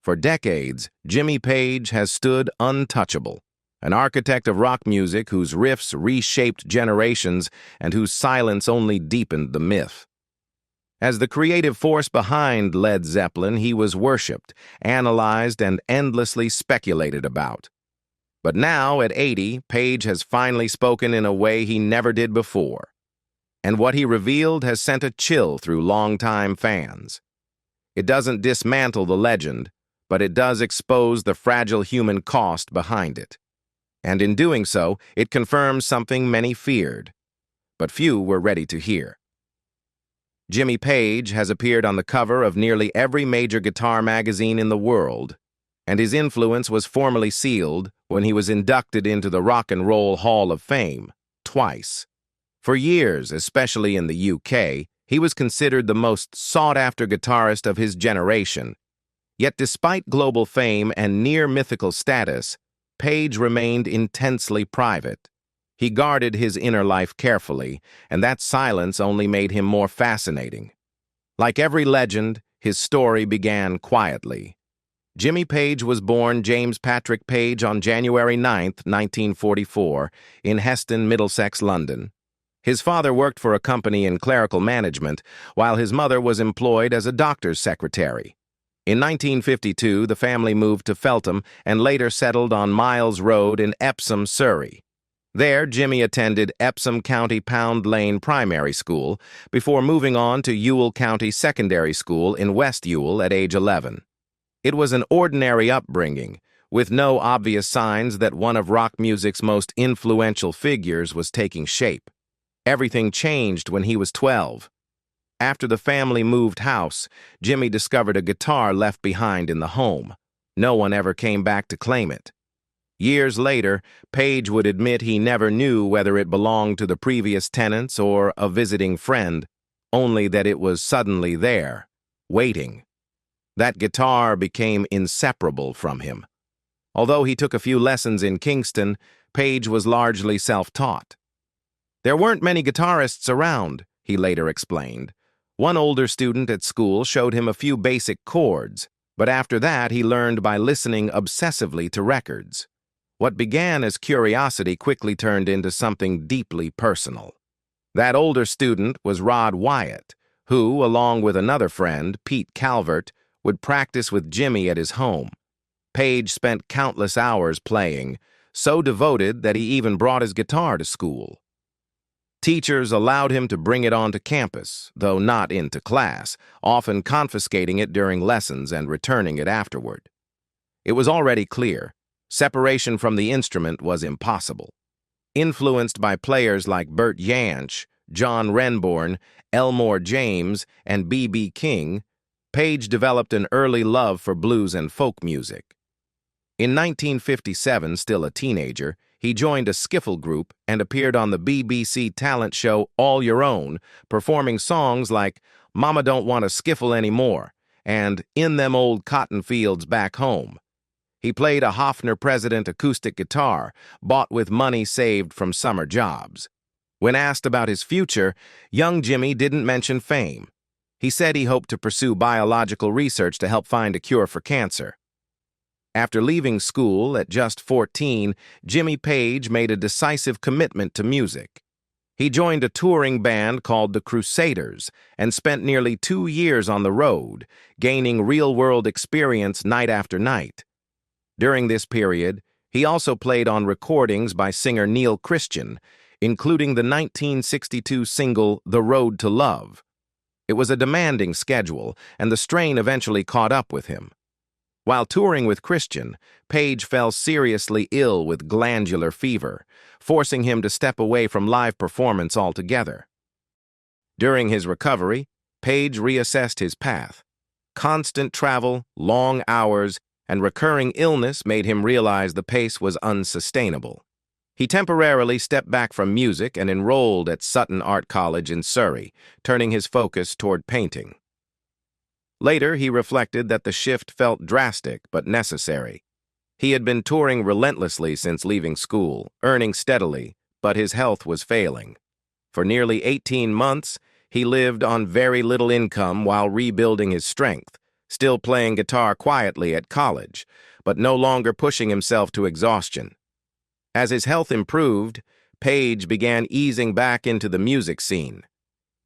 For decades, Jimmy Page has stood untouchable, an architect of rock music whose riffs reshaped generations and whose silence only deepened the myth. As the creative force behind Led Zeppelin, he was worshipped, analyzed, and endlessly speculated about. But now, at 80, Page has finally spoken in a way he never did before. And what he revealed has sent a chill through longtime fans. It doesn't dismantle the legend, but it does expose the fragile human cost behind it. And in doing so, it confirms something many feared, but few were ready to hear. Jimmy Page has appeared on the cover of nearly every major guitar magazine in the world, and his influence was formally sealed when he was inducted into the Rock and Roll Hall of Fame, twice. For years, especially in the UK, he was considered the most sought-after guitarist of his generation. Yet despite global fame and near-mythical status, Page remained intensely private. He guarded his inner life carefully, and that silence only made him more fascinating. Like every legend, his story began quietly. Jimmy Page was born James Patrick Page on January 9, 1944, in Heston, Middlesex, London. His father worked for a company in clerical management, while his mother was employed as a doctor's secretary. In 1952, the family moved to Feltham and later settled on Miles Road in Epsom, Surrey. There, Jimmy attended Epsom County Pound Lane Primary School before moving on to Ewell County Secondary School in West Ewell at age 11. It was an ordinary upbringing, with no obvious signs that one of rock music's most influential figures was taking shape. Everything changed when he was 12. After the family moved house, Jimmy discovered a guitar left behind in the home. No one ever came back to claim it. Years later, Page would admit he never knew whether it belonged to the previous tenants or a visiting friend, only that it was suddenly there, waiting. That guitar became inseparable from him. Although he took a few lessons in Kingston, Page was largely self-taught. There weren't many guitarists around, he later explained. One older student at school showed him a few basic chords, but after that he learned by listening obsessively to records. What began as curiosity quickly turned into something deeply personal. That older student was Rod Wyatt, who, along with another friend, Pete Calvert, would practice with Jimmy at his home. Page spent countless hours playing, so devoted that he even brought his guitar to school. Teachers allowed him to bring it onto campus, though not into class, often confiscating it during lessons and returning it afterward. It was already clear. Separation from the instrument was impossible. Influenced by players like Bert Jansch, John Renbourn, Elmore James, and B.B. King, Page developed an early love for blues and folk music. In 1957, still a teenager, he joined a skiffle group and appeared on the BBC talent show All Your Own, performing songs like Mama Don't Want to Skiffle Anymore and In Them Old Cotton Fields Back Home. He played a Hofner President acoustic guitar, bought with money saved from summer jobs. When asked about his future, young Jimmy didn't mention fame. He said he hoped to pursue biological research to help find a cure for cancer. After leaving school at just 14, Jimmy Page made a decisive commitment to music. He joined a touring band called the Crusaders and spent nearly 2 years on the road, gaining real-world experience night after night. During this period, he also played on recordings by singer Neil Christian, including the 1962 single The Road to Love. It was a demanding schedule, and the strain eventually caught up with him. While touring with Christian, Page fell seriously ill with glandular fever, forcing him to step away from live performance altogether. During his recovery, Page reassessed his path. Constant travel, long hours, and recurring illness made him realize the pace was unsustainable. He temporarily stepped back from music and enrolled at Sutton Art College in Surrey, turning his focus toward painting. Later, he reflected that the shift felt drastic but necessary. He had been touring relentlessly since leaving school, earning steadily, but his health was failing. For nearly 18 months, he lived on very little income while rebuilding his strength, still playing guitar quietly at college, but no longer pushing himself to exhaustion. As his health improved, Page began easing back into the music scene.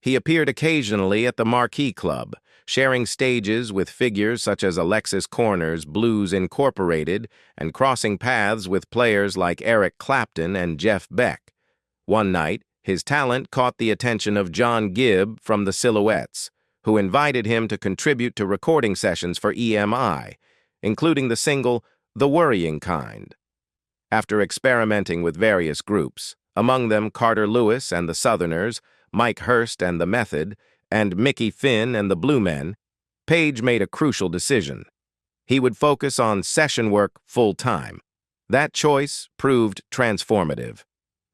He appeared occasionally at the Marquee Club, sharing stages with figures such as Alexis Korner's Blues Incorporated and crossing paths with players like Eric Clapton and Jeff Beck. One night, his talent caught the attention of John Gibb from the Silhouettes, who invited him to contribute to recording sessions for EMI, including the single The Worrying Kind. After experimenting with various groups, among them Carter Lewis and the Southerners, Mike Hurst and the Method, and Mickey Finn and the Blue Men, Page made a crucial decision. He would focus on session work full-time. That choice proved transformative.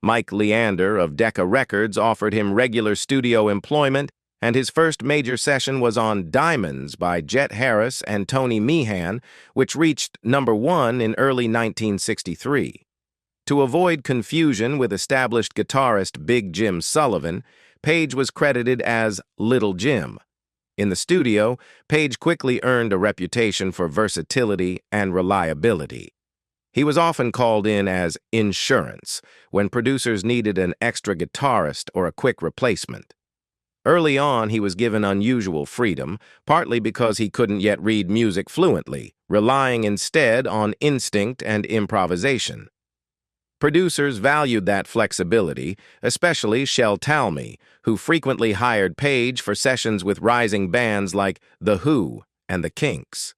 Mike Leander of Decca Records offered him regular studio employment, and his first major session was on Diamonds by Jet Harris and Tony Meehan, which reached #1 in early 1963. To avoid confusion with established guitarist Big Jim Sullivan, Page was credited as Little Jim. In the studio, Page quickly earned a reputation for versatility and reliability. He was often called in as insurance when producers needed an extra guitarist or a quick replacement. Early on, he was given unusual freedom, partly because he couldn't yet read music fluently, relying instead on instinct and improvisation. Producers valued that flexibility, especially Shel Talmy, who frequently hired Page for sessions with rising bands like The Who and The Kinks.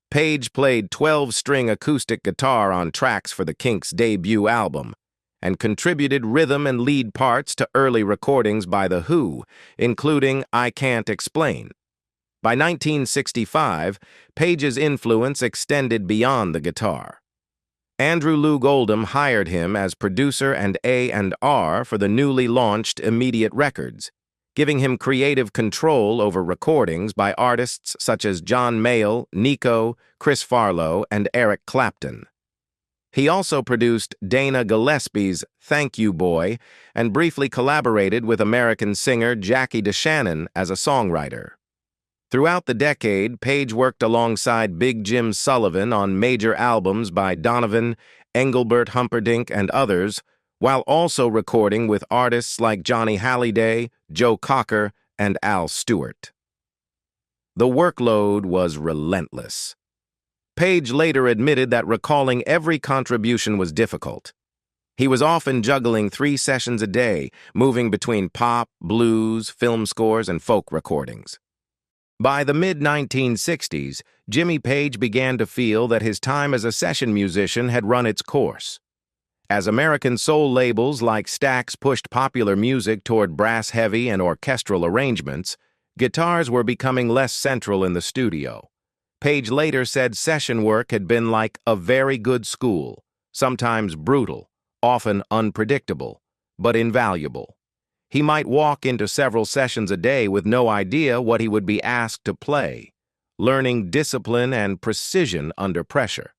Page played 12-string acoustic guitar on tracks for the Kinks' debut album and contributed rhythm and lead parts to early recordings by The Who, including I Can't Explain. By 1965, Page's influence extended beyond the guitar. Andrew Loog Oldham hired him as producer and A&R for the newly launched Immediate Records, giving him creative control over recordings by artists such as John Mayall, Nico, Chris Farlowe, and Eric Clapton. He also produced Dana Gillespie's Thank You Boy and briefly collaborated with American singer Jackie DeShannon as a songwriter. Throughout the decade, Page worked alongside Big Jim Sullivan on major albums by Donovan, Engelbert Humperdinck, and others, while also recording with artists like Johnny Hallyday, Joe Cocker, and Al Stewart. The workload was relentless. Page later admitted that recalling every contribution was difficult. He was often juggling 3 sessions a day, moving between pop, blues, film scores, and folk recordings. By the mid-1960s, Jimmy Page began to feel that his time as a session musician had run its course. As American soul labels like Stax pushed popular music toward brass-heavy and orchestral arrangements, guitars were becoming less central in the studio. Page later said session work had been like a very good school, sometimes brutal, often unpredictable, but invaluable. He might walk into several sessions a day with no idea what he would be asked to play, learning discipline and precision under pressure.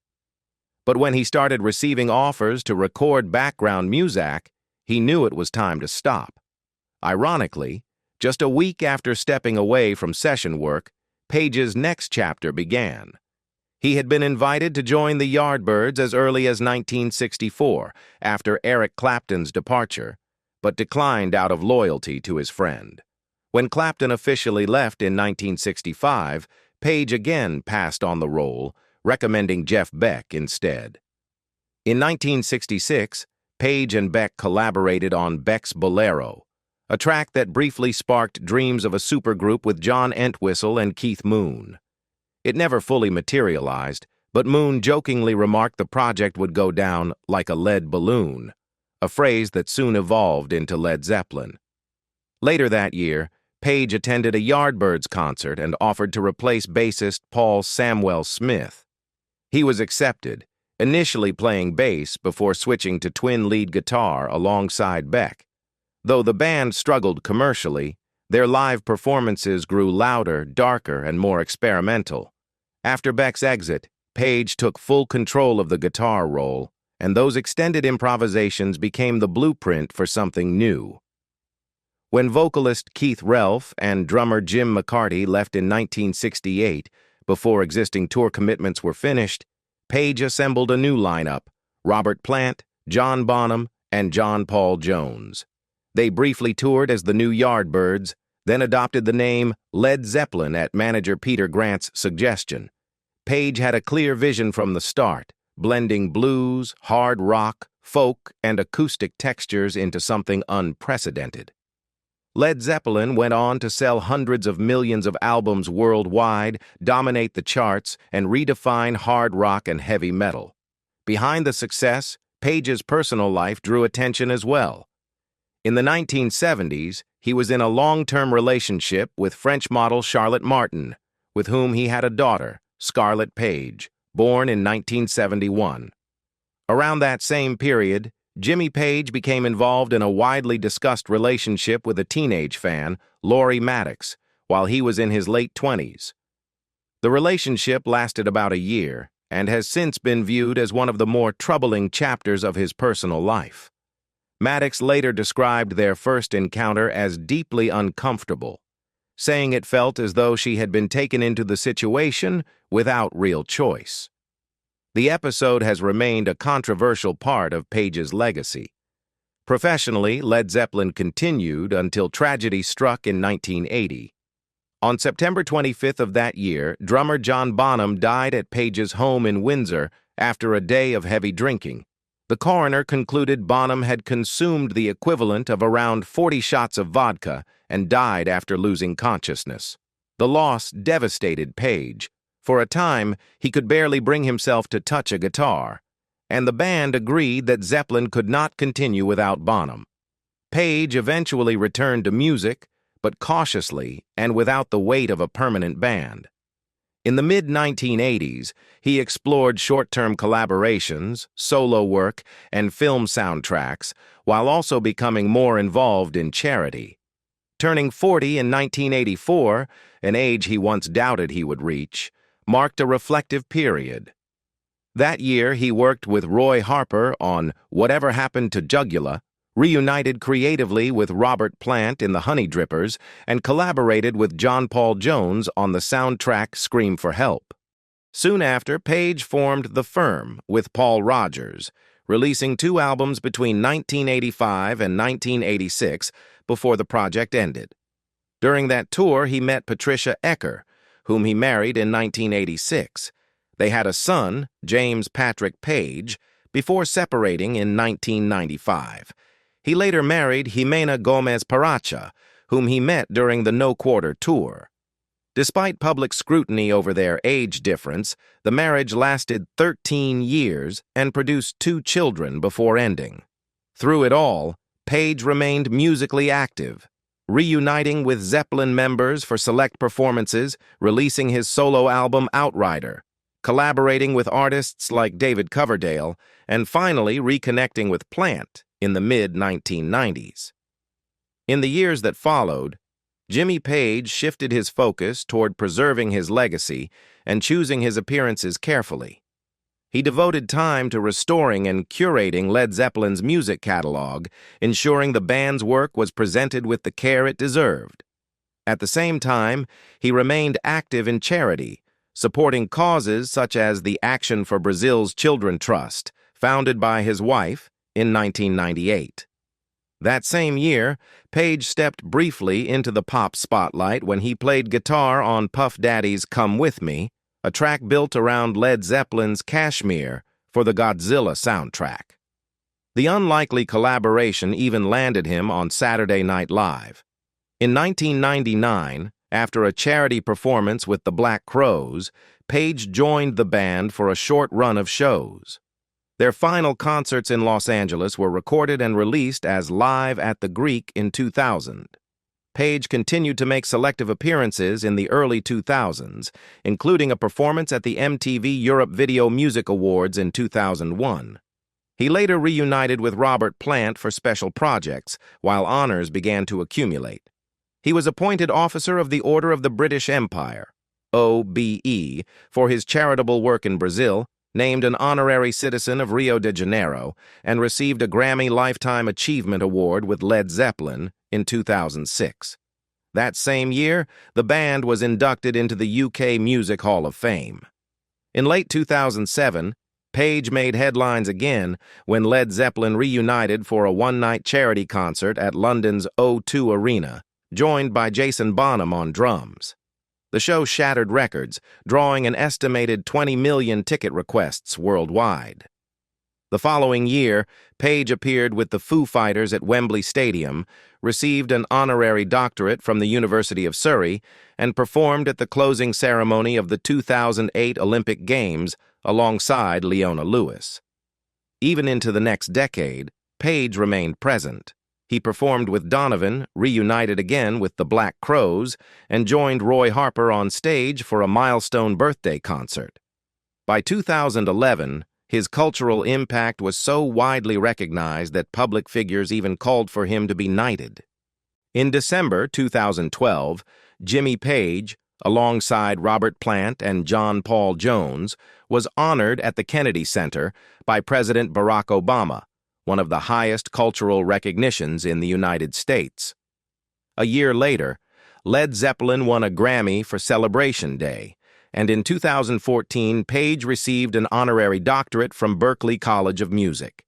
But when he started receiving offers to record background music, he knew it was time to stop. Ironically, just a week after stepping away from session work, Page's next chapter began. He had been invited to join the Yardbirds as early as 1964, after Eric Clapton's departure, but declined out of loyalty to his friend. When Clapton officially left in 1965, Page again passed on the role, recommending Jeff Beck instead. In 1966, Page and Beck collaborated on Beck's Bolero, a track that briefly sparked dreams of a supergroup with John Entwistle and Keith Moon. It never fully materialized, but Moon jokingly remarked the project would go down like a lead balloon, a phrase that soon evolved into Led Zeppelin. Later that year, Page attended a Yardbirds concert and offered to replace bassist Paul Samwell Smith. He was accepted, initially playing bass before switching to twin lead guitar alongside Beck. Though the band struggled commercially, their live performances grew louder, darker, and more experimental. After Beck's exit, Page took full control of the guitar role, and those extended improvisations became the blueprint for something new. When vocalist Keith Relf and drummer Jim McCarty left in 1968, Before existing tour commitments were finished, Page assembled a new lineup: Robert Plant, John Bonham, and John Paul Jones. They briefly toured as the New Yardbirds, then adopted the name Led Zeppelin at manager Peter Grant's suggestion. Page had a clear vision from the start, blending blues, hard rock, folk, and acoustic textures into something unprecedented. Led Zeppelin went on to sell hundreds of millions of albums worldwide, dominate the charts, and redefine hard rock and heavy metal. Behind the success, Page's personal life drew attention as well. In the 1970s, he was in a long-term relationship with French model Charlotte Martin, with whom he had a daughter, Scarlett Page, born in 1971. Around that same period, Jimmy Page became involved in a widely discussed relationship with a teenage fan, Laurie Maddox, while he was in his late 20s. The relationship lasted about a year and has since been viewed as one of the more troubling chapters of his personal life. Maddox later described their first encounter as deeply uncomfortable, saying it felt as though she had been taken into the situation without real choice. The episode has remained a controversial part of Page's legacy. Professionally, Led Zeppelin continued until tragedy struck in 1980. On September 25th of that year, drummer John Bonham died at Page's home in Windsor after a day of heavy drinking. The coroner concluded Bonham had consumed the equivalent of around 40 shots of vodka and died after losing consciousness. The loss devastated Page. For a time, he could barely bring himself to touch a guitar, and the band agreed that Zeppelin could not continue without Bonham. Page eventually returned to music, but cautiously and without the weight of a permanent band. In the mid-1980s, he explored short-term collaborations, solo work, and film soundtracks, while also becoming more involved in charity. Turning 40 in 1984, an age he once doubted he would reach, marked a reflective period. That year, he worked with Roy Harper on Whatever Happened to Jugula, reunited creatively with Robert Plant in the Honey Drippers, and collaborated with John Paul Jones on the soundtrack Scream for Help. Soon after, Page formed The Firm with Paul Rodgers, releasing 2 albums between 1985 and 1986 before the project ended. During that tour, he met Patricia Ecker, whom he married in 1986. They had a son, James Patrick Page, before separating in 1995. He later married Jimena Gomez Paracha, whom he met during the No Quarter tour. Despite public scrutiny over their age difference, the marriage lasted 13 years and produced 2 children before ending. Through it all, Page remained musically active, reuniting with Zeppelin members for select performances, releasing his solo album Outrider, collaborating with artists like David Coverdale, and finally reconnecting with Plant in the mid-1990s. In the years that followed, Jimmy Page shifted his focus toward preserving his legacy and choosing his appearances carefully. He devoted time to restoring and curating Led Zeppelin's music catalog, ensuring the band's work was presented with the care it deserved. At the same time, he remained active in charity, supporting causes such as the Action for Brazil's Children Trust, founded by his wife in 1998. That same year, Page stepped briefly into the pop spotlight when he played guitar on Puff Daddy's Come With Me, a track built around Led Zeppelin's Kashmir for the Godzilla soundtrack. The unlikely collaboration even landed him on Saturday Night Live. In 1999, after a charity performance with the Black Crowes, Page joined the band for a short run of shows. Their final concerts in Los Angeles were recorded and released as Live at the Greek in 2000. Page continued to make selective appearances in the early 2000s, including a performance at the MTV Europe Video Music Awards in 2001. He later reunited with Robert Plant for special projects, while honors began to accumulate. He was appointed Officer of the Order of the British Empire, OBE, for his charitable work in Brazil, named an honorary citizen of Rio de Janeiro, and received a Grammy Lifetime Achievement Award with Led Zeppelin in 2006. That same year, the band was inducted into the UK Music Hall of Fame. In late 2007, Page made headlines again when Led Zeppelin reunited for a one-night charity concert at London's O2 Arena, joined by Jason Bonham on drums. The show shattered records, drawing an estimated 20 million ticket requests worldwide. The following year, Page appeared with the Foo Fighters at Wembley Stadium, received an honorary doctorate from the University of Surrey, and performed at the closing ceremony of the 2008 Olympic Games alongside Leona Lewis. Even into the next decade, Page remained present. He performed with Donovan, reunited again with the Black Crowes, and joined Roy Harper on stage for a milestone birthday concert. By 2011, his cultural impact was so widely recognized that public figures even called for him to be knighted. In December 2012, Jimmy Page, alongside Robert Plant and John Paul Jones, was honored at the Kennedy Center by President Barack Obama, one of the highest cultural recognitions in the United States. A year later, Led Zeppelin won a Grammy for Celebration Day, and in 2014, Page received an honorary doctorate from Berklee College of Music.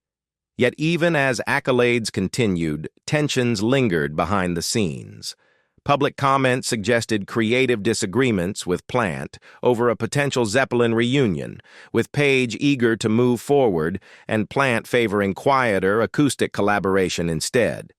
Yet even as accolades continued, tensions lingered behind the scenes. Public comment suggested creative disagreements with Plant over a potential Zeppelin reunion, with Page eager to move forward and Plant favoring quieter acoustic collaboration instead.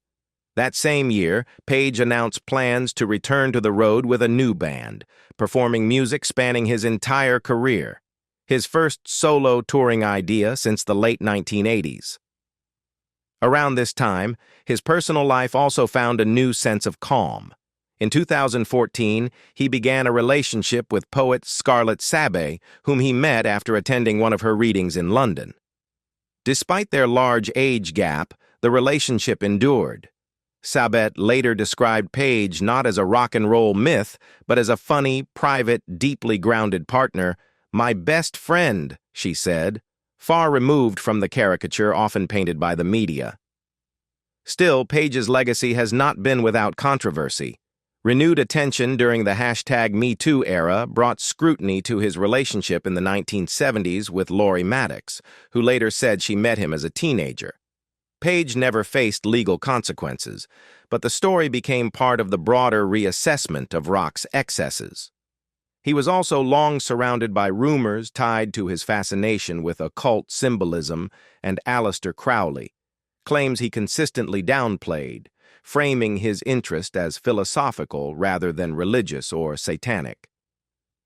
That same year, Page announced plans to return to the road with a new band, performing music spanning his entire career, his first solo touring idea since the late 1980s. Around this time, his personal life also found a new sense of calm. In 2014, he began a relationship with poet Scarlett Sabé, whom he met after attending one of her readings in London. Despite their large age gap, the relationship endured. Sabet later described Page not as a rock and roll myth, but as a funny, private, deeply grounded partner. "My best friend," she said, far removed from the caricature often painted by the media. Still, Page's legacy has not been without controversy. Renewed attention during the #MeToo era brought scrutiny to his relationship in the 1970s with Laurie Maddox, who later said she met him as a teenager. Page never faced legal consequences, but the story became part of the broader reassessment of rock's excesses. He was also long surrounded by rumors tied to his fascination with occult symbolism and Aleister Crowley, claims he consistently downplayed, framing his interest as philosophical rather than religious or satanic.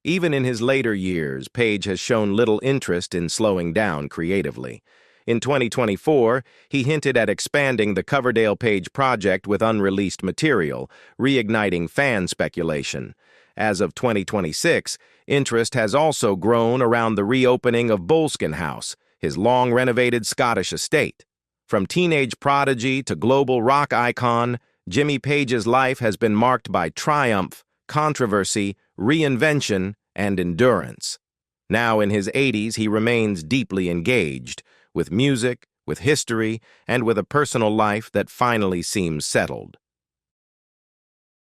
Even in his later years, Page has shown little interest in slowing down creatively. In 2024, he hinted at expanding the Coverdale Page project with unreleased material, reigniting fan speculation. As of 2026, interest has also grown around the reopening of Boleskine House, his long-renovated Scottish estate. From teenage prodigy to global rock icon, Jimmy Page's life has been marked by triumph, controversy, reinvention, and endurance. Now in his 80s, he remains deeply engaged, with music, with history, and with a personal life that finally seems settled.